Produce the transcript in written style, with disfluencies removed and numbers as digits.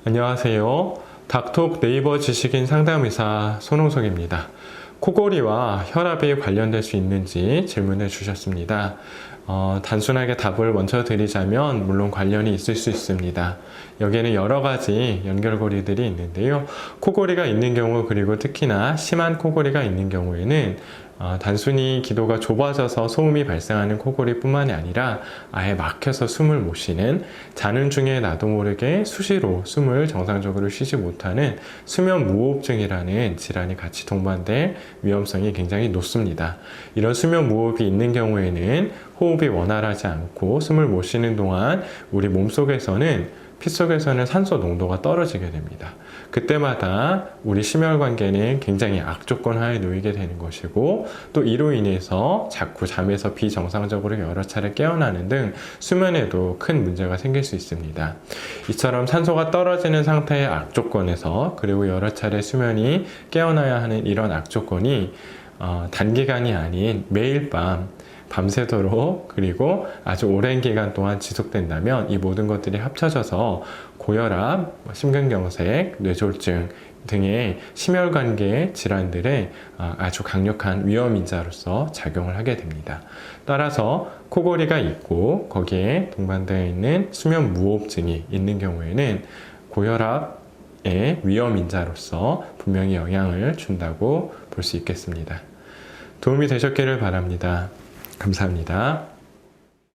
안녕하세요. 닥톡 네이버 지식인 상담의사 손홍석입니다. 코골이와 혈압이 관련될 수 있는지 질문을 주셨습니다. 단순하게 답을 먼저 드리자면 물론 관련이 있을 수 있습니다. 여기에는 여러 가지 연결고리들이 있는데요. 코골이가 있는 경우, 그리고 특히나 심한 코골이가 있는 경우에는 단순히 기도가 좁아져서 소음이 발생하는 코골이뿐만이 아니라 아예 막혀서 숨을 못 쉬는, 자는 중에 나도 모르게 수시로 숨을 정상적으로 쉬지 못하는 수면무호흡증이라는 질환이 같이 동반될 위험성이 굉장히 높습니다. 이런 수면무호흡이 있는 경우에는 호흡이 원활하지 않고 숨을 못 쉬는 동안 우리 몸속에서는 피 속에서는 산소 농도가 떨어지게 됩니다. 그때마다 우리 심혈관계는 굉장히 악조건 하에 놓이게 되는 것이고, 또 이로 인해서 자꾸 잠에서 비정상적으로 여러 차례 깨어나는 등 수면에도 큰 문제가 생길 수 있습니다. 이처럼 산소가 떨어지는 상태의 악조건에서, 그리고 여러 차례 수면이 깨어나야 하는 이런 악조건이 단기간이 아닌 매일 밤새도록, 그리고 아주 오랜 기간 동안 지속된다면 이 모든 것들이 합쳐져서 고혈압, 심근경색, 뇌졸중 등의 심혈관계 질환들의 아주 강력한 위험인자로서 작용을 하게 됩니다. 따라서 코골이가 있고 거기에 동반되어 있는 수면무호흡증이 있는 경우에는 고혈압의 위험인자로서 분명히 영향을 준다고 볼 수 있겠습니다. 도움이 되셨기를 바랍니다. 감사합니다.